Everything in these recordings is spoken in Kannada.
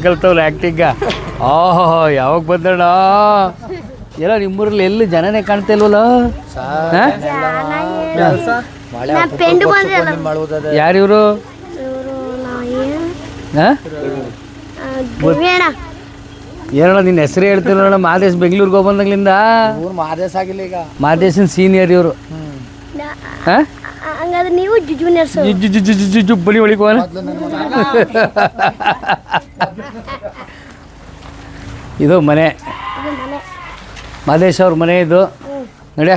ಕಲ್ತವ್ರು ಆ್ಯಕ್ಟಿಂಗ. ಓಹೋ ಯಾವಾಗ ಬಂದಣ್ಣ? ಎಲ್ಲ ನಿಮ್ಮೂರಲ್ಲಿ ಎಲ್ಲಿ ಜನನೇ ಕಾಣ್ತಾ ಇಲ್ವಲ್ಲ? ಯಾರಿವರು? ಏನಣ್ಣ ನಿನ್ನ ಹೆಸರು ಹೇಳ್ತಿರೋಣ? ಮಾದೇಶ್ ಬೆಂಗಳೂರಿಗೆ ಹೋಗ್ಬಂದಾಗ್ಲಿಂದ. ಮಾದೇಶ್ ಆಗಿಲ್ಲ ಈಗ, ಮಾದೇಶನ್ ಸೀನಿಯರ್ ಇವರು. ನೀವು ಜೂನಿಯರ್ಸ್. ಬನ್ನಿ ಒಳಗೆ ಹೋಗೋಣ. ಇದು ಮನೆ, ಮಾದೇಶ್ ಅವ್ರ ಮನೆ ಇದು. ನಡ್ಯ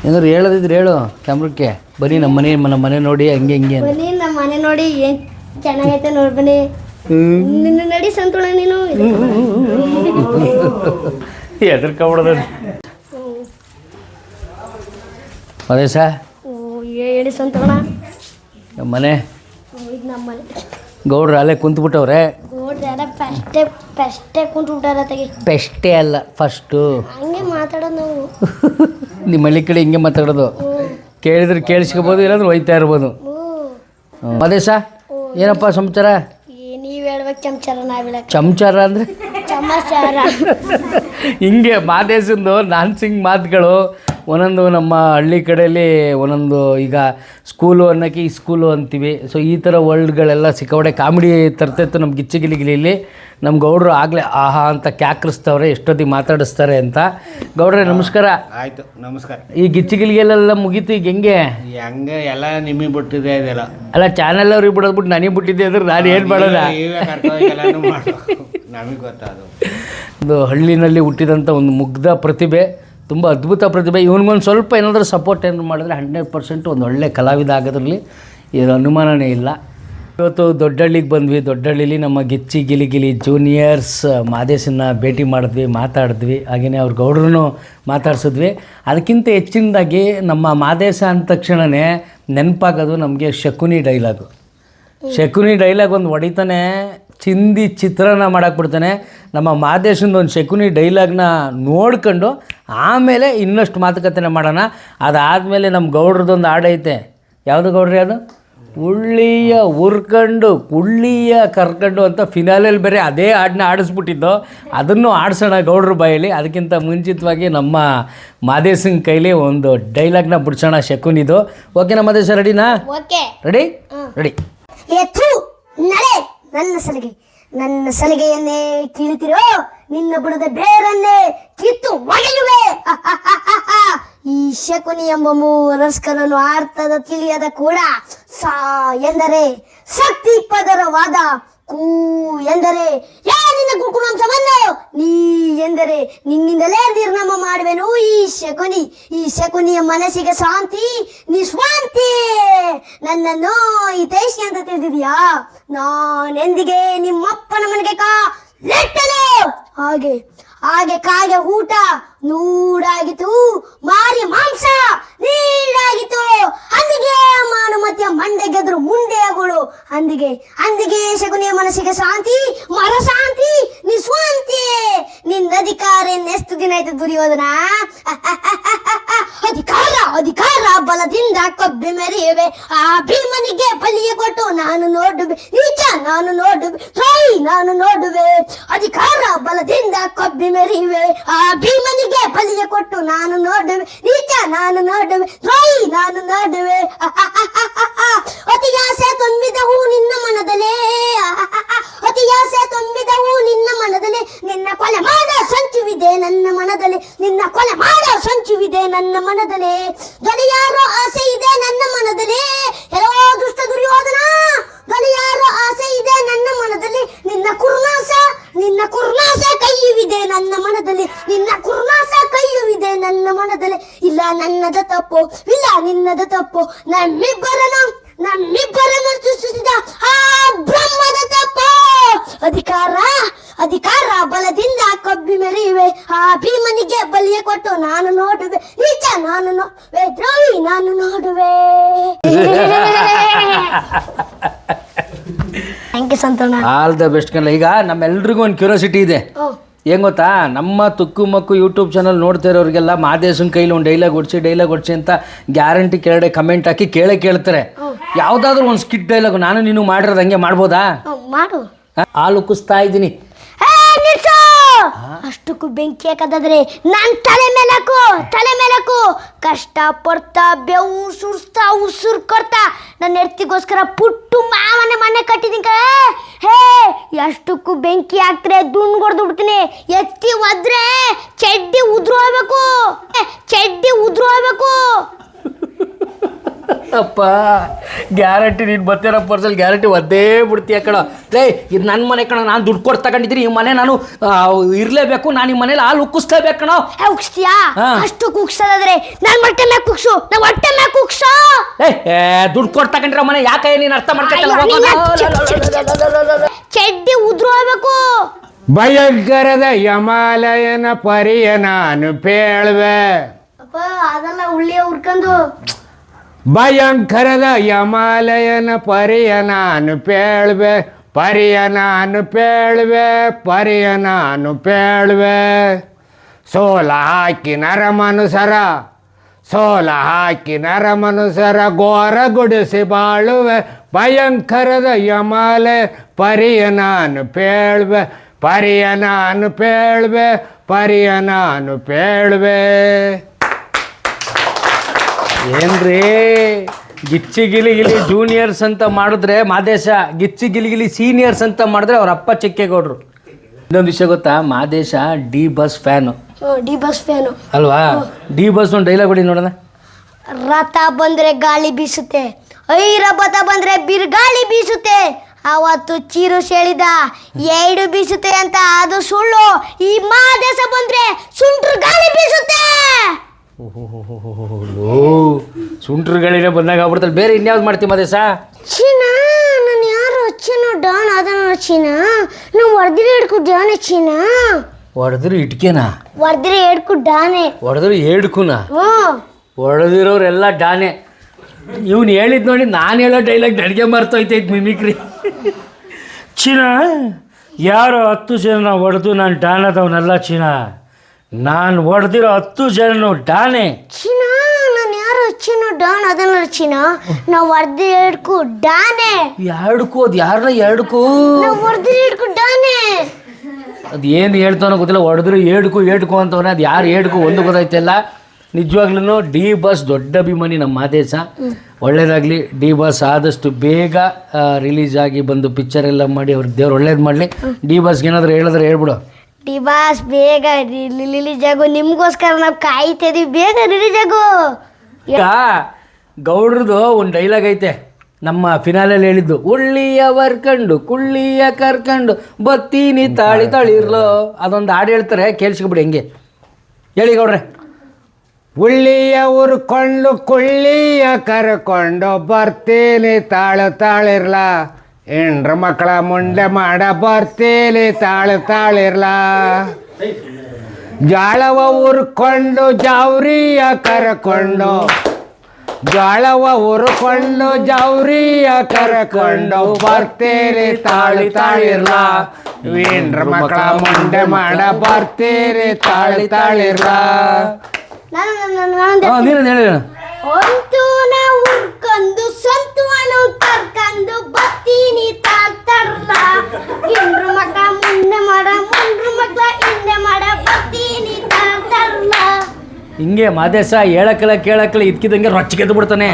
ಏನಾದ್ರು ಹೇಳೋದಿದ್ರೆ ಹೇಳು ಕ್ಯಾಮ್ರಕ್ಕೆ. ಬನ್ನಿ ನಮ್ಮ ಮನೆ ನೋಡಿ ಹಂಗೆ ಹಿಂಗೆ. ಬನ್ನಿ ನಮ್ಮ ಮನೆ ನೋಡಿ ಏನು ಚೆನ್ನಾಗೈತೆ ನೋಡಿ ಬನ್ನಿ. ನಿನ್ನ ನಡಿ ಸಂತೋಳ ನೀನು. ಹೆದರ್ಕೊಬಿಡೋದು ಮಾದೇಶ. ಹೇಳಿ ಸಂತೋಣ. ನಮ್ಮ ಮನೆ ಇದು ನಮ್ಮ ಮನೆ. ಗೌಡ್ರು ಅಲ್ಲೇ ಕುಂತ್ಬಿಟ್ಟವ್ರೆ. ಗೌಡ್ರ ಫಸ್ಟೇ ಕುಂತ್ಬಿಟ್ಟಾರ ತೆಗಿ. ಪೆಸ್ಟೇ ಅಲ್ಲ ಫಸ್ಟು. ಹಂಗೆ ಮಾತಾಡೋದು ನಾವು. ನಿಮ್ಮ ಹಳ್ಳಿ ಕಡೆ ಹಿಂಗೆ ಮಾತಾಡೋದು. ಕೇಳಿದ್ರೆ ಕೇಳಿಸ್ಕೋಬೋದು, ಇಲ್ಲಾಂದ್ರೆ ಹೋಯ್ತಾ ಇರ್ಬೋದು. ಮಾದೇಶ ಏನಪ್ಪ ಸಮಾಚಾರ? ನೀವು ಹೇಳ್ಬೇಕು ಚಮಚಾರ, ನಾವು ಹೇಳಕ್ಕೆ ಚಮಚಾರ ಅಂದರೆ ಚಮಚಾರ. ಹಿಂಗೆ ಮಾದೇಶಂದು ನಾನ್ಸಿಂಗ್ ಮಾತುಗಳು ಒಂದೊಂದು ನಮ್ಮ ಹಳ್ಳಿ ಕಡೆಯಲ್ಲಿ ಒಂದೊಂದು. ಈಗ ಸ್ಕೂಲು ಅನ್ನೋಕ್ಕೆ ಈ ಸ್ಕೂಲು ಅಂತೀವಿ. ಸೊ ಈ ಥರ ವರ್ಲ್ಡ್ಗಳೆಲ್ಲ ಸಿಕ್ಕಾಪಟ್ಟೆ ಕಾಮಿಡಿ ತರ್ತಾಯಿತ್ತು ನಮ್ಮ ಗಿಚ್ಚಿಗಿಲಿಗಿಲಿ. ನಮ್ಮ ಗೌಡ್ರು ಆಗಲೇ ಆಹಾ ಅಂತ ಕ್ಯಾಕ್ರಿಸ್ತವ್ರೆ, ಎಷ್ಟೊತ್ತಿಗೆ ಮಾತಾಡಿಸ್ತಾರೆ ಅಂತ. ಗೌಡ್ರೆ ನಮಸ್ಕಾರ. ಆಯ್ತು ನಮಸ್ಕಾರ. ಈ ಗಿಚ್ಚಿಗಿಲಿಗೆಲ್ಲ ಮುಗೀತು. ಈಗ ಹೆಂಗೆ ಎಲ್ಲ ನಿಮಗೆ ಬಿಟ್ಟಿದೆ ಇದೆಲ್ಲ. ಅಲ್ಲ ಚಾನಲ್ ಅವ್ರಿಗೆ ಬಿಡೋದ್ಬಿಟ್ಟು ನನಗೆ ಬಿಟ್ಟಿದ್ದೆ ಅಂದ್ರೆ ನಾನು ಏನು ಮಾಡೋಣ? ನಮಗೆ ಗೊತ್ತಾದು. ಒಂದು ಹಳ್ಳಿನಲ್ಲಿ ಹುಟ್ಟಿದಂಥ ಒಂದು ಮುಗ್ಧ ಪ್ರತಿಭೆ, ತುಂಬ ಅದ್ಭುತ ಪ್ರತಿಭೆ. ಇವನಿಗೊಂದು ಸ್ವಲ್ಪ ಏನಾದರೂ ಸಪೋರ್ಟ್ ಏನಾದ್ರು ಮಾಡಿದ್ರೆ 100% ಒಂದು ಒಳ್ಳೆ ಕಲಾವಿದ ಆಗೋದ್ರಲ್ಲಿ ಏನು ಅನುಮಾನನೇ ಇಲ್ಲ. ಇವತ್ತು ದೊಡ್ಡಹಳ್ಳಿಗೆ ಬಂದ್ವಿ. ದೊಡ್ಡಹಳ್ಳಿಲಿ ನಮ್ಮ ಗಿಚ್ಚಿ ಗಿಲಿಗಿಲಿ ಜೂನಿಯರ್ಸ್ ಮಾದೇಶನ್ನ ಭೇಟಿ ಮಾಡಿದ್ವಿ, ಮಾತಾಡಿದ್ವಿ. ಹಾಗೆಯೇ ಅವ್ರ ಗೌಡ್ರನ್ನೂ ಮಾತಾಡ್ಸಿದ್ವಿ. ಅದಕ್ಕಿಂತ ಹೆಚ್ಚಿನದಾಗಿ ನಮ್ಮ ಮಾದೇಶ ಅಂದ ತಕ್ಷಣವೇ ನೆನಪಾಗೋದು ನಮಗೆ ಶಕುನಿ ಡೈಲಾಗು. ಶಕುನಿ ಡೈಲಾಗ್ ಒಂದು ಹೊಡಿತಾನೆ, ಚಿಂದಿ ಚಿತ್ರಾನ್ನ ಮಾಡಾಕ್ಬಿಡ್ತಾನೆ. ನಮ್ಮ ಮಾದೇಶಂದು ಒಂದು ಶಕುನಿ ಡೈಲಾಗ್ನ ನೋಡ್ಕೊಂಡು ಆಮೇಲೆ ಇನ್ನಷ್ಟು ಮಾತುಕತೆ ಮಾಡೋಣ. ಅದಾದಮೇಲೆ ನಮ್ಮ ಗೌಡ್ರದ್ದೊಂದು ಹಾಡೈತೆ. ಯಾವುದು ಗೌಡ್ರಿ ಅದು? ಉಳ್ಳಿಯ ಹುರ್ಕೊಂಡು ಕುಳ್ಳಿಯ ಕರ್ಕೊಂಡು ಅಂತ ಫಿನಾಲಲ್ಲಿ ಬೇರೆ ಅದೇ ಹಾಡನ್ನ ಆಡಿಸ್ಬಿಟ್ಟಿದ್ದು. ಅದನ್ನು ಆಡಿಸೋಣ ಗೌಡ್ರ ಬಾಯಲ್ಲಿ. ಅದಕ್ಕಿಂತ ಮುಂಚಿತವಾಗಿ ನಮ್ಮ ಮಾದೇಶನ ಕೈಲಿ ಒಂದು ಡೈಲಾಗ್ನ ಬಿಡ್ಸೋಣ ಶಕುನಿದು. ಓಕೆನಾ ಮಾದೇಶ? ರೆಡಿನಾ? Ready ready. ನಡೆ ನನ್ನ ಸಲಿಗೆಯನ್ನೇ ಕೀಳುತ್ತಿರೋ, ನಿನ್ನ ಬುಡದ ಬೇರನ್ನೇ ಕಿತ್ತು ಒಗೆಯುವೆ. ಈ ಶಕುನಿ ಎಂಬ ಮೂರಸ್ಕರನ್ನು ಅರ್ಥದ ತಿಳಿಯದ ಕೂಡ ಸಾ ಎಂದರೆ ಶಕ್ತಿ ಪದರವಾದ, ಕೂ ಎಂದರೆ ನಿನ್ನ ಕುಕುಮಾಂಸವನ್ನು, ನೀ ಎಂದರೆ ನಿನ್ನಿಂದಲೇ ನಿರ್ನಾಮ ಮಾಡುವೆನು. ಈ ಶಕುನಿಯ ಮನಸ್ಸಿಗೆ ಶಾಂತಿ ನಿಸ್ವಾಂತಿ. ನನ್ನನ್ನು ಈ ದೇಶಿ ಅಂತ ತಿಳಿದಿದ್ಯಾ? ನಾನೆಂದಿಗೆ ನಿಮ್ಮಪ್ಪನ ಮನೆಗೆ ಲೆಟ್ಟನು. ಹಾಗೆ ಕಾಗೆ ಊಟ ನೂಡಾಗಿತ್ತು, ಮಾರಿ ಮಾಂಸ ನೀಡಾಗಿತ್ತು. ಅಂದಿಗೆ ಮಾನುಮತಿಯ ಮಂಡೆ ಗೆದ್ರು ಮುಂಡೆಗಳು. ಅಂದಿಗೆ ಶಕುನಿಯ ಮನಸ್ಸಿಗೆ ಶಾಂತಿ ಮರಶಾಂತಿ ನಿಸ್ವಾಂತಿ. ನಿನ್ನ ಅಧಿಕಾರ ಎಷ್ಟು ದಿನ ಆಯ್ತು ದುರ್ಯೋಧನ? ಅಧಿಕಾರ ಬಲದಿಂದ ಕೊಬ್ಬೆ ಮೆರೆಯುವೆ. ಆ ಭೀಮನಿಗೆ ಬಲಿಯ ಕೊಟ್ಟು ನಾನು ನೋಡುವೆ ನೀಚ, ನಾನು ನೋಡುವೆ ತ್ರಾಯಿ, ನಾನು ನೋಡುವೆ. ಅಧಿಕಾರ ಬಲದಿಂದ ಕೊಬ್ಬೆ ಮೆರೆಯುವೆ. ಆ ಭೀಮನಿಗೆ ಬಲಿಯ ಕೊಟ್ಟು ನಾನು ನೋಡುವೆ ನೀಚ, ನಾನು ನೋಡುವೆ ತ್ರಾಯಿ, ನಾನು ನೋಡುವೆ. ಅತಿಯಾಸೆ ತುಂಬಿದವು ನಿನ್ನ ಮನದಲ್ಲೇ, ಅತಿಯಾಸೆ ತುಂಬಿದವು ನಿನ್ನ ಮನದಲ್ಲಿ. ನಿನ್ನ ಕೊಲೆ ಮಾಡೋ ಸಂಚುವಿದೆ ನನ್ನ ಮನದಲ್ಲಿ, ನಿನ್ನ ಕೊಲೆ ಮಾಡೋ ಸಂಚುವಿದೆ ನನ್ನ ಮನದಲ್ಲಿ. ಗಡಿಯಾರೋ ಆಸೆ ಇದೆ ನನ್ನ ಮನದಲ್ಲಿ, ಎಲ್ಲೋ ದುಷ್ಟ ದುರ್ಯೋಧನ. ಗಡಿಯಾರೋ ಆಸೆ ಇದೆ ನನ್ನ ಮನದಲ್ಲಿ, ನಿನ್ನ ಕುರ್ನಾಸ ಕೈಯುವಿದೆ ನನ್ನ ಮನದಲ್ಲಿ, ನಿನ್ನ ಕುರ್ನಾಸ ಕೈಯುವಿದೆ ನನ್ನ ಮನದಲ್ಲಿ. ಇಲ್ಲ ನನ್ನದ ತಪ್ಪು, ಇಲ್ಲ ನಿನ್ನದ ತಪ್ಪು, ನಮ್ಮಿಬ್ಬರನ್ನು ಸೃಷ್ಟಿಸಿದ ಆ ಬ್ರಹ್ಮದ ತಪ್ಪು. ಅಧಿಕಾರ ಬಲದಿಂದ ಕೊಬ್ಬಿ ಮೆರೆಯುವೆ. ಆ ಭೀಮನಿಗೆ ಬಲಿಯ ಕೊಟ್ಟು ನಾನು ನೋಡುವೆ ನೀಚ, ನಾನು ನೋಡುವೆ ದ್ರೋಹಿ, ನಾನು ನೋಡುವೆ. ಥ್ಯಾಂಕ್ ಯು ಸಂತೋಣ. ಆಲ್ ದ ಬೆಸ್ಟ್ ಕಣ್ಣ. ಈಗ ನಮ್ಮೆಲ್ರಿಗೂ ಒಂದು ಕ್ಯೂರಿಯಾಸಿಟಿ ಇದೆ. ಏನು ಗೊತ್ತಾ, ನಮ್ಮ ತುಕ್ಕು ಮಕ್ಕು ಯೂಟ್ಯೂಬ್ ಚಾನಲ್ ನೋಡ್ತಾ ಇರೋರಿಗೆಲ್ಲ ಮಾದೇಶನ ಕೈಲಿ ಒಂದು ಡೈಲಾಗ್ ಹೊಡ್ಸಿ ಅಂತ ಗ್ಯಾರಂಟಿ ಕೆಳಗಡೆ ಕಮೆಂಟ್ ಹಾಕಿ ಕೇಳ್ತಾರೆ. ಯಾವುದಾದ್ರೂ ಒಂದು ಸ್ಕಿಟ್ ಡೈಲಾಗು ನಾನು ನೀನು ಮಾಡಿರೋದು ಹಂಗೆ ಮಾಡ್ಬೋದಾ? ಮಾಡು. ಹಾಲು ಕುಸ್ತಾ ಇದ್ದೀನಿ. ಅಷ್ಟಕ್ಕೂ ಬೆಂಕಿ ಹಾಕದಾದ್ರೆ ನಾನ್ ತಲೆ ಮೇಲಕು ಕಷ್ಟ ಪಡ್ತಾ ಬೆವು ಸುರ್ಸ್ತಾ ಉಸುರು ಕೊಡ್ತಾ ನನ್ನ ಹೆರ್ತಿಗೋಸ್ಕರ ಪುಟ್ಟು ಮಾವನ ಮನೆ ಕಟ್ಟಿದೀನಿ. ಹೇ ಎಷ್ಟಕ್ಕೂ ಬೆಂಕಿ ಹಾಕ್ತಾರೆ ದುಂಡ್ ಹೊಡೆದು ಬಿಡ್ತೀನಿ. ಎತ್ತಿ ಒದ್ರೆ ಚಡ್ಡಿ ಉದ್ರು ಹೋಗ್ಬೇಕು. ಅಪ್ಪ ಗ್ಯಾರಂಟಿ ನೀನು ಬರ್ತಿರೋ ಪರ್ಸಲ್ ಗ್ಯಾರಂಟಿ ಒದ್ದೇ ಬಿಡ್ತೀಯ ಕಣ. ರೇ ಇದು ನನ್ನ ಮನೆ ಕಣ, ನಾನು ದುಡ್ಡು ಕೊಟ್ಟು ತಗೊಂಡಿದ್ದೀನಿ. ಈ ಮನೆ ನಾನು ಇರಲೇಬೇಕು, ನಾನು ಈ ಮನೇಲಿ ಹಾಲು ಉಕ್ಕಿಸ್ಲೇಬೇಕು ಕಣ. ಉಕ್ಸ್ತೀಯಾ? ಅಷ್ಟು ಕುಗ್ಸೋದಾದ್ರೆ ನನ್ನ ಹೊಟ್ಟೆ ಮ್ಯಾಗ ಕುಗ್ಸು, ನಾ ಹೊಟ್ಟೆ ಮ್ಯಾಗ ಕುಗ್ಸು. ದುಡ್ಡು ಕೊಟ್ಟು ತಗೊಂಡಿರೋ ಮನೆ ಯಾಕೆ ನೀನು ಅರ್ಥ ಮಾಡ್ಕೊಳ್ತಲ್ಲ? ಚಡ್ಡಿ ಉದ್ರು ಹೋಗ್ಬೇಕು. ಭಯಂಕರದ ಯಮಾಲಯನ ಪರಿಯ ನಾನು ಪೇಳ್ವೆ. ಅಪ್ಪ ಅದೆಲ್ಲ ಉಳ್ಳಿಯ ಹುರ್ಕೊಂಡು ಭಯಂಕರದ ಯಮಾಲಯನ ಪರಿಯ ನಾನು ಪೇಳ್ವೆ. ಸೋಲ ಹಾಕಿ ನರ ಮನುಸರ ಘೋರ ಗುಡಿಸಿ ಬಾಳುವೆ. ಭಯಂಕರದ ಯಮಾಲಯ ಪರಿಯ ನಾನು ಪೇಳ್ವೆ. ಏನ್ರಿ ಗಿಚ್ಚಿ ಗಿಲಿ ಜೂನಿಯರ್ಸ್ ಅಂತ ಮಾಡಿದ್ರೆ ಮಾದೇಶ, ಗಿಚ್ಚಿ ಗಿಲಿ ಸೀನಿಯರ್ಸ್ ಅಂತ ಮಾಡಿದ್ರೆ ಅವ್ರ ಅಪ್ಪ ಚಿಕ್ಕೇಗೌಡರು. ಇನ್ನೊಂದು ವಿಷಯ ಗೊತ್ತಾ, ಮಾದೇಶ ಡಿ ಬಸ್ ಫ್ಯಾನು ಅಲ್ವಾ? ಡಿ ಬಸ್ ಒಂದು ಡೈಲಾಗ್ ಹೊಡಿ ನೋಡೋಣ. ರಥ ಬಂದ್ರೆ ಗಾಳಿ ಬೀಸುತ್ತೆ, ಐರಾವತ ಬಂದ್ರೆ ಬಿರುಗಾಳಿ ಬೀಸುತ್ತೆ. ಅವತ್ತು ಚೀರು ಹೇಳಿದ ಎರಡು ಬೀಸುತ್ತೆ ಅಂತ, ಅದು ಸುಳ್ಳು. ಈ ಮಾದೇಶ ಬಂದ್ರೆ ಸುಂಟ್ರು ಗಾಳಿ ಬೀಸುತ್ತೆ. ಸುಂಟ್ರುಗಳಿನೇ ಬಂದಾಗ ಆಗ್ಬಿಡ್ತಲ್ಲ. ಬೇರೆ ಇನ್ಯಾವ್ದು ಮಾಡ್ತೀವಿ ಮಾದೇಶ? ಚೀನಾ ನಾನು ಯಾರು ಚೀನಾ ಡಾನ್ ಅದನ್ನ ಚೀನಾ ನಾವು ಹೊಡೆದಿರಿ ಹಿಡ್ಕು ಡಾನೆ ಚೀನಾ. ಹೊಡೆದ್ರು ಇಟ್ಕೆನಾ? ಹೊಡೆದಿರಿ ಹಿಡ್ಕು ಡಾನೆ. ಹೊಡೆದ್ರು ಏಡ್ಕುನಾ? ಹೊಡೆದಿರೋರೆಲ್ಲ ಡಾನೆ. ಇವ್ನು ಹೇಳಿದ್ ನೋಡಿ, ನಾನು ಹೇಳೋ ಡೈಲಾಗ್ ನನಗೆ ಮರ್ತೋಯ್ತೈತೆ ಮಿಮಿಕ್ರಿ. ಚೀನಾ ಯಾರೋ 10 ಜನ ಹೊಡೆದು ನಾನು ಡಾನ್ ಅದವನಲ್ಲ ಚೀನಾ, ನಾನು ಹೊಡೆದಿರೋ 10 ಜನನು ಡಾನೆ. ಚೀನಾ ನಾನು ಯಾರು ಚೀನಾ ಡಾನ್ ಅದನ್ನ ಚೀನಾ ನಾವು ಹೊಡೆದಿರಿ ಹಿಡ್ಕು ಡಾನೆ. ಎರಡಕ್ಕೂ ಅದು ಯಾರನ್ನ ಎರಡಕ್ಕೂ ನಾವು ಹೊಡೆದಿರಿ ಹಿಡ್ಕು ಡಾನೆ. ಅದು ಏನು ಹೇಳ್ತಾನೋ ಗೊತ್ತಿಲ್ಲ. ಹೊಡೆದ್ರು ಏಡ್ಕು ಅಂತವನೇ. ಅದು ಯಾರು ಏಡ್ಕು ಒಂದು ಗೊತ್ತಾಯ್ತಿಲ್ಲ. ನಿಜವಾಗ್ಲೂ ಡಿ ಬಾಸ್ ದೊಡ್ಡ ಅಭಿಮಾನಿ ನಮ್ಮ ಮಾದೇಶ. ಒಳ್ಳೇದಾಗಲಿ. ಡಿ ಬಾಸ್ ಆದಷ್ಟು ಬೇಗ ರಿಲೀಸ್ ಆಗಿ ಬಂದು ಪಿಕ್ಚರ್ ಎಲ್ಲ ಮಾಡಿ ಅವ್ರಿಗೆ ದೇವ್ರು ಒಳ್ಳೇದು ಮಾಡಲಿ. ಡಿ ಬಾಸ್ಗೆ ಏನಾದರೂ ಹೇಳಿದ್ರೆ ಹೇಳ್ಬಿಡು. ಡಿ ಬಾಸ್ ಬೇಗ ರಿಲೀಸ್ ಆಗು, ನಿಮಗೋಸ್ಕರ ನಾವು ಕಾಯ್ತಾ ಇದೀವಿ, ಬೇಗ ರಿಲೀಸ್ ಆಗು. ಈಗ ಗೌಡ್ರದ್ದು ಒಂದು ಡೈಲಾಗ್ ಐತೆ, ನಮ್ಮ ಫಿನಾಲಲ್ಲಿ ಹೇಳಿದ್ದು, ಉಳ್ಳಿಯವರ್ ಕಂಡು ಕುಳ್ಳಿಯ ಕರ್ಕಂಡು ಬತ್ತೀನಿ ತಾಳಿರ್ಲೋ. ಅದೊಂದು ಹಾಡು ಹೇಳ್ತಾರೆ, ಕೇಳಿಸ್ಕೊಬಿಡಿ. ಹೆಂಗೆ ಹೇಳಿ ಗೌಡ್ರೆ? ಉಳ್ಳಿಯ ಉರ್ಕೊಂಡು ಕುಳ್ಳಿಯ ಕರ್ಕೊಂಡು ಬರ್ತೀನಿ ತಾಳಿರ್ಲ. ಹೆಣ್ರ ಮಕ್ಕಳ ಮುಂಡೆ ಮಾಡ ಬರ್ತೀನಿ ತಾಳಿರ್ಲ. ಜಾಳವ ಉರ್ಕೊಂಡು ಜಾವ್ರಿಯ ಕರ್ಕೊಂಡು ಬರ್ತೀರಿ ತಾಳಿರ್ಲ. ಹೆಣ್ರ ಮಕ್ಕಳ ಮುಂಡೆ ಮಾಡ ಬರ್ತೀರಿ ತಾಳಿರ್ಲ. ನೀನು ಹೇಳಿ. ಒಂದು ನಾವು ಉರ್ಕೊಂಡು ಸ್ವಂತವನು ಕರ್ಕೊಂಡು ಬರ್ತೀನಿ ತಾಳ್ತಾರಲ್ಲ. ಹೆಣ್ರು ಮಕ್ಕಳ ಮುಂದೆ ಮಾಡ ಮುಂಡ್ರು ಮಕ್ಕಳ ಹಿಂದೆ ಮಾಡ ಬರ್ತೀನಿ ತಾಳ್ತಾರಲ್ಲ. ಹಿಂಗೆ ಮಾದೇಶ ಕೇಳಕ್ಕಲ್ಲ ಇದ್ಕಿದಂಗೆ ರೊಚ್ಚಿಗೆದ್ದು ಬಿಡ್ತಾನೆ.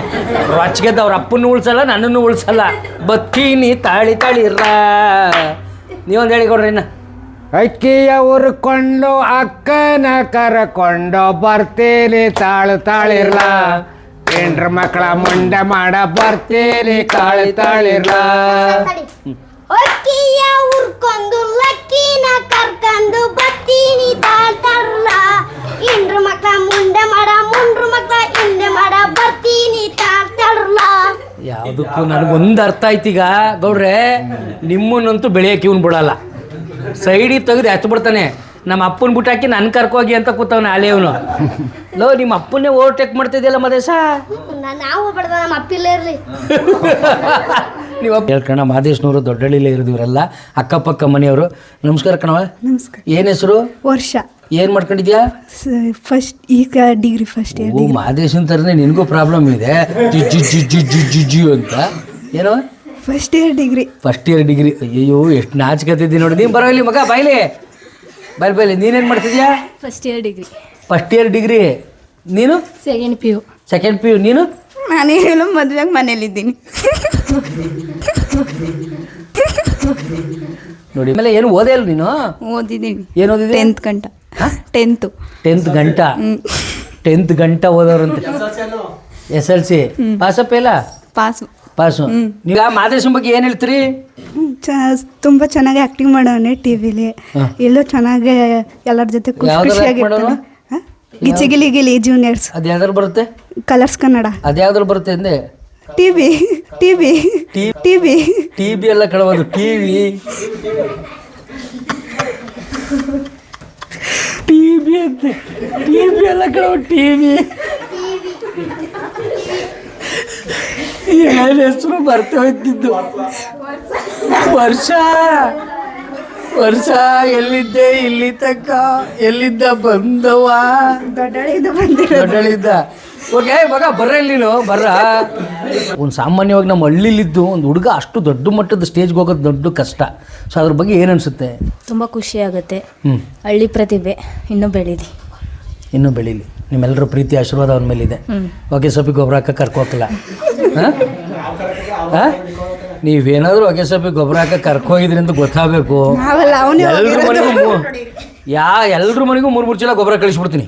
ರೊಚ್ಚಿಗೆದ್ದು ಅವ್ರ ಅಪ್ಪನ್ನು ಉಳ್ಸಲ್ಲ, ನನ್ನನ್ನು ಉಳ್ಸಲ್ಲ. ಬತ್ತೀನಿ ತಾಳಿರ್ಲ. ನೀವೊಂದು ಹೇಳಿ ಕೊಡ್ರಿ. ಇನ್ನು ಅಕ್ಕಿಯ ಉರ್ಕೊಂಡು ಅಕ್ಕನ ಕರ್ಕೊಂಡು ಬರ್ತೀನಿ ತಾಳಿರ್ಲ. ಹೆಣ್ರ ಮಕ್ಕಳ ಮುಂಡೆ ಮಾಡ ಬರ್ತೀನಿ ತಾಳಿರ್ಲ. ಅಕ್ಕಿಯ ಉರ್ಕೊಂಡು ಲಕ್ಕಿನ ಕರ್ಕೊಂಡು ಬರ್ತೀನಿ ತಾಳ್ತಾರಲ್ಲ. ಹೆಣ್ರು ಮಕ್ಕಳ ಮುಂಡೆ ಮಾಡ ಮುಂಡ್ರು ಮಕ್ಕಳ ಹಿಂದೆ ಮಾಡ ಬರ್ತೀನಿ ತಾಳ್ತಾರಲ್ಲ. ಯಾವುದಕ್ಕೂ ನನಗೊಂದು ಅರ್ಥ ಆಯ್ತೀಗ ಗೌಡ್ರೆ, ನಿಮ್ಮನ್ನಂತೂ ಬೆಳೆಯೋಕೆ ಇವನು ಬಿಡಲ್ಲ. ಸೈಡಿಗೆ ತೆಗೆದು ಎತ್ತು ಬಿಡ್ತಾನೆ. ನಮ್ಮ ಅಪ್ಪನ ಬಿಟ್ಟಾಕಿ ನನ್ನ ಕರ್ಕೋಗಿ ಅಂತ ಕೂತವನ ಹಳೆಯವನು. ಲೋ, ನಿಮ್ಮ ಅಪ್ಪನ್ನೇ ಓವರ್ಟೇಕ್ ಮಾಡ್ತಿದ್ಯಲ್ಲ ಮದೇಶ. ನಾವು ಬಿಡ್ದ ನಮ್ಮ ಅಪ್ಪಿಲ್ಲ ಇರಲಿ. ನೀವು ಹೇಳ್ಕಣ ಮಾದೇಶ್ನವರು ದೊಡ್ಡಳ್ಳಿಲೇ ಇರೋದಿವರೆಲ್ಲ ಅಕ್ಕಪಕ್ಕ ಮನೆಯವರು. ನಮಸ್ಕಾರ ಕಣವ. ನಮಸ್ಕಾರ. ಏನು ಹೆಸರು? ವರ್ಷ. ಏನು ಮಾಡ್ಕೊಂಡಿದ್ಯಾ? ಫಸ್ಟ್ ಈಗ ಡಿಗ್ರಿ ಫಸ್ಟ್ ಇಯರ್. ಓ ಮಾದೇಶನ್ ಥರನೇ ನಿನಗೂ ಪ್ರಾಬ್ಲಮ್ ಇದೆ ಜಿ ಅಂತ. ಏನೋ first year degree. First year degree. ಅಯ್ಯೋ ಎಷ್ಟು ನಾಚಿಕತ್ತಿದ್ದಿ ನೋಡಿ. ನೀನು ಬರೋ ಇಲ್ಲಿ ಮಗ ಬಾಯ್ಲಿ ಬಾಯ್ಲಿ. ನೀನೇನು ಮಾಡ್ತಿದ್ಯಾ? First year degree. First year degree. ನೀನು second P U. Second P U. ನೀನು? ನಾನೇನು ಮದುವೆಗೆ ಮನೇಲಿದ್ದೀನಿ ನೋಡಿ ಆಮೇಲೆ ಏನು ಓದೇ ಇಲ್ಲ ನೀನು? ಓದಿದ್ದೀನಿ. ಏನು ಓದಿದ್ದೆ? 10th ಗಂಟ. 10th. 10th ಗಂಟ. 10th ಗಂಟ ಓದೋರಂತೆ. SLC ಪಾಸಪ್ಪ ಇಲ್ಲ? ಪಾಸು. ಪಾಸು. ನೀವು ಮಾದೇಶನ್ ಬಗ್ಗೆ ಏನು ಹೇಳ್ತೀರಿ? ತುಂಬ ಚೆನ್ನಾಗಿ ಆ್ಯಕ್ಟಿಂಗ್ ಮಾಡೋನೆ ಟಿವಿಲಿ. ಎಲ್ಲೋ ಚೆನ್ನಾಗಿ ಎಲ್ಲರ ಜೊತೆ ಖುಷಿಯಾಗಿರ್ತಾನೆ. ಗಿಲಿ ಗಿಲಿ ಜೂನಿಯರ್ಸ್. ಅದು ಯಾವ್ದಾರು ಬರುತ್ತೆ? ಕಲರ್ಸ್ ಕನ್ನಡ. ಅದು ಯಾವ್ದಾರು ಬರುತ್ತೆ ಅಂದೆ? ಟಿವಿ ಟಿವಿ ಟಿವಿ ಟಿವಿ ಎಲ್ಲ ಕಳಬೋದು. ಟಿವಿ ಟಿವಿ ಅಂತೆ. ಟಿವಿ ಎಲ್ಲ ಕಳವ. ಟಿವಿ ಏನು ಹೆಸರು ಬರ್ತಾ ಹೋಯ್ತಿದ್ದು? ವರ್ಷ. ವರ್ಷ ಎಲ್ಲಿದ್ದೆ ಇಲ್ಲಿ ತಕ್ಕ? ಎಲ್ಲಿದ್ದ ಬಂದವ? ದೊಡ್ಡಳಿದ್ದ. ಓಕೆ ಮಗ ಬರ್ರ ನೀನು ಬರ್ರ. ಒಂದು ಸಾಮಾನ್ಯವಾಗಿ ನಮ್ಮ ಹಳ್ಳಿಲಿದ್ದು ಒಂದು ಹುಡುಗ ಅಷ್ಟು ದೊಡ್ಡ ಮಟ್ಟದ ಸ್ಟೇಜ್ಗೆ ಹೋಗೋದು ದೊಡ್ಡ ಕಷ್ಟ. ಸೊ ಅದ್ರ ಬಗ್ಗೆ ಏನು ಅನಿಸುತ್ತೆ? ತುಂಬ ಖುಷಿ ಆಗುತ್ತೆ. ಹಳ್ಳಿ ಪ್ರತಿಭೆ ಇನ್ನೂ ಬೆಳೀಲಿ. ಇನ್ನೂ ಬೆಳೀಲಿ. ನಿಮ್ಮೆಲ್ಲರ ಪ್ರೀತಿ ಆಶೀರ್ವಾದ ಅವನ ಮೇಲಿದೆ. ಹೊಗೆ ಸೊಪ್ಪಿಗೆ ಗೊಬ್ಬರ ಹಾಕಕ್ಕೆ ಕರ್ಕೋಕಲ್ಲ. ನೀವೇನಾದರೂ ಹೊಗೆ ಸೊಪ್ಪಿಗೆ ಗೊಬ್ಬರ ಹಾಕಕ್ಕೆ ಕರ್ಕೋಗಿದ್ರಿ ಅಂತ ಗೊತ್ತಾಗಬೇಕು. ಎಲ್ರ ಮನೆಗೂ 3 ಚೀಲ ಗೊಬ್ಬರ ಕಳಿಸ್ಬಿಡ್ತೀನಿ.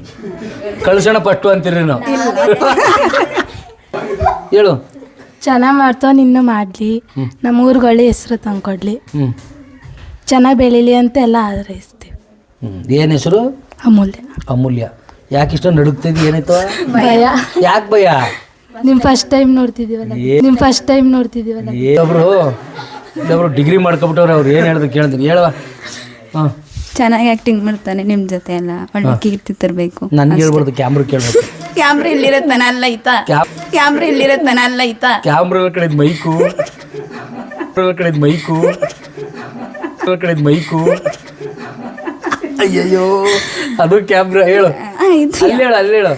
ಕಳ್ಸೋಣ ಪಟ್ಟು ಅಂತೀರಿ ನಾವು. ಹೇಳು. ಚೆನ್ನಾಗಿ ಮಾಡ್ತಾವ ನಿನ್ನೂ ಮಾಡಲಿ. ನಮ್ಮ ಊರಿಗೆ ಒಳ್ಳೆ ಹೆಸರು ತಂದ್ಕೊಡ್ಲಿ. ಚೆನ್ನಾಗಿ ಬೆಳೀಲಿ ಅಂತ ಎಲ್ಲ ಹಾರೈಸ್ತೀವಿ. ಏನು ಹೆಸರು? ಅಮೂಲ್ಯ. ಅಮೂಲ್ಯ. ಯಾಕೆ ಇಷ್ಟ ನಡುಗ್ತಿದ್ದಿ? ಏನಾಯ್ತು? ಭಯ. ಯಾಕೆ ಭಯ? ನಿಮ್ಮ ಫಸ್ಟ್ ಟೈಮ್ ನೋಡ್ತಿದ್ದೀವಲ್ಲ. ಇಲ್ಲೊಬ್ರು ಡಿಗ್ರಿ ಮಾಡ್ಕೊಬಿಟ್ಟವ್ರೆ. ಅವ್ರು ಏನು ಹೇಳಿದ್ರು ಕೇಳ್ತೀನಿ. ಹೇಳುವ. ಹಾಂ ಚೆನ್ನಾಗಿ ಆ್ಯಕ್ಟಿಂಗ್ ಮಾಡ್ತಾನೆ. ನಿಮ್ಮ ಜೊತೆ ಎಲ್ಲ ಒಳ್ಳೆ ಕೀರ್ತಿ ತರಬೇಕು. ನನ್ಗೆ ಹೇಳ್ಬಾರ್ದು, ಕ್ಯಾಮ್ರಾ ಕೇಳ್ಬೇಕು. ಕ್ಯಾಮ್ರಾ ಇಲ್ಲಿರತ್ತಾನ ಅಲ್ಲ ಐತಾ? ಕ್ಯಾಮ್ರಾ ಇಲ್ಲಿರತ್ತಾನ ಅಲ್ಲ ಐತಾ? ಕ್ಯಾಮ್ರಾ ಕಡೆದು ಮೈಕು. ಮೈಕು. ಅಯ್ಯಯ್ಯೋ ಅದು ಕ್ಯಾಮ್ರಾ. ಹೇಳು. ಅಲ್ಲಿ ಹೇಳು.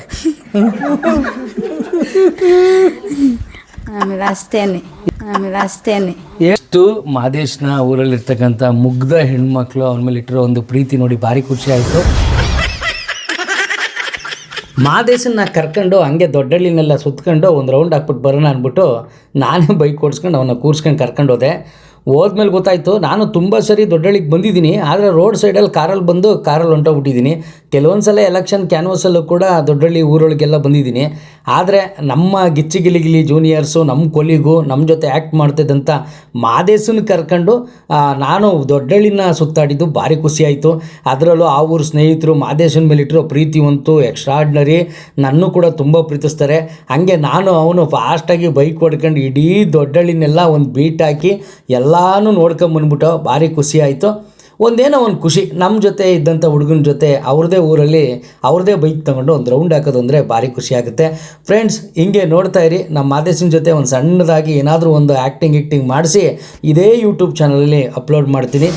ಆಮೇಲೆ ಅಷ್ಟೇನೆ. ಎಷ್ಟು ಮಾದೇಶ್ನ ಊರಲ್ಲಿರ್ತಕ್ಕಂಥ ಮುಗ್ಧ ಹೆಣ್ಮಕ್ಳು ಅವ್ರ ಮೇಲೆ ಇಟ್ಟಿರೋ ಒಂದು ಪ್ರೀತಿ ನೋಡಿ ಭಾರಿ ಖುಷಿ ಆಯಿತು. ಮಾದೇಶನ್ನ ಕರ್ಕೊಂಡು ಹಂಗೆ ದೊಡ್ಡಳ್ಳಿನೆಲ್ಲ ಸುತ್ಕೊಂಡು ಒಂದು ರೌಂಡ್ ಹಾಕ್ಬಿಟ್ಟು ಬರೋಣ ಅಂದ್ಬಿಟ್ಟು ನಾನೇ ಬೈಕ್ ಓಡಿಸ್ಕೊಂಡು ಅವನ್ನ ಕೂರ್ಸ್ಕೊಂಡು ಕರ್ಕೊಂಡು ಹೋದೆ. ಹೋದ್ಮೇಲೆ ಗೊತ್ತಾಯಿತು ನಾನು ತುಂಬ ಸರಿ ದೊಡ್ಡಳ್ಳಿಗೆ ಬಂದಿದ್ದೀನಿ. ಆದರೆ ರೋಡ್ ಸೈಡಲ್ಲಿ ಕಾರಲ್ಲಿ ಹೊಂಟೋಗ್ಬಿಟ್ಟಿದ್ದೀನಿ. ಕೆಲವೊಂದು ಸಲ ಎಲೆಕ್ಷನ್ ಕ್ಯಾನ್ವಸಲ್ಲೂ ಕೂಡ ದೊಡ್ಡಳ್ಳಿ ಊರೊಳಗೆಲ್ಲ ಬಂದಿದ್ದೀನಿ. ಆದರೆ ನಮ್ಮ ಗಿಲಿ ಜೂನಿಯರ್ಸು, ನಮ್ಮ ಕೊಲಿಗೂ ನಮ್ಮ ಜೊತೆ ಆ್ಯಕ್ಟ್ ಮಾಡ್ತಿದ್ದಂಥ ಮಾದೇಶನ ಕರ್ಕೊಂಡು ನಾನು ದೊಡ್ಡಳ್ಳಿನ ಸುತ್ತಾಡಿದ್ದು ಭಾರಿ ಖುಷಿಯಾಯಿತು. ಅದರಲ್ಲೂ ಆ ಊರು ಸ್ನೇಹಿತರು ಮಾದೇಶನ ಮೇಲಿಟ್ಟಿರೋ ಪ್ರೀತಿ ಅಂತೂ ಎಕ್ಸ್ಟ್ರಾಡ್ನರಿ. ನನ್ನೂ ಕೂಡ ತುಂಬ ಪ್ರೀತಿಸ್ತಾರೆ. ಹಾಗೆ ನಾನು ಅವನು ಫಾಸ್ಟಾಗಿ ಬೈಕ್ ಹೊಡ್ಕೊಂಡು ಇಡೀ ದೊಡ್ಡಳ್ಳಿನೆಲ್ಲ ಒಂದು ಬೀಟ್ ಹಾಕಿ ಎಲ್ಲನೂ ನೋಡ್ಕೊಂಬಂದ್ಬಿಟ್ಟು ಭಾರಿ ಖುಷಿ ಆಯಿತು. ಒಂದೇನೋ ಒಂದು ಖುಷಿ. ನಮ್ಮ ಜೊತೆ ಇದ್ದಂಥ ಹುಡುಗನ ಜೊತೆ ಅವ್ರದ್ದೇ ಊರಲ್ಲಿ ಅವ್ರದ್ದೇ ಬೈಕ್ ತೊಗೊಂಡು ಒಂದು ರೌಂಡ್ ಹಾಕೋದು ಅಂದರೆ ಭಾರಿ ಖುಷಿ ಆಗುತ್ತೆ. ಫ್ರೆಂಡ್ಸ್, ಹಿಂಗೆ ನೋಡ್ತಾ ಇರಿ. ನಮ್ಮ ಮಾದೇಶನ ಜೊತೆ ಒಂದು ಸಣ್ಣದಾಗಿ ಏನಾದರೂ ಒಂದು ಆ್ಯಕ್ಟಿಂಗ್ ಮಾಡಿಸಿ ಇದೇ ಯೂಟ್ಯೂಬ್ ಚಾನಲಲ್ಲಿ ಅಪ್ಲೋಡ್ ಮಾಡ್ತೀನಿ.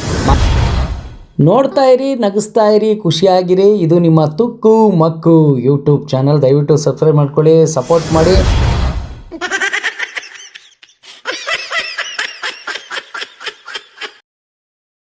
ನೋಡ್ತಾ ಇರಿ, ನಗಿಸ್ತಾ ಇರಿ, ಖುಷಿಯಾಗಿರಿ. ಇದು ನಿಮ್ಮ ತುಕ್ಕು ಮಕ್ಕು ಯೂಟ್ಯೂಬ್ ಚಾನಲ್. ದಯವಿಟ್ಟು ಸಬ್ಸ್ಕ್ರೈಬ್ ಮಾಡ್ಕೊಳ್ಳಿ, ಸಪೋರ್ಟ್ ಮಾಡಿ.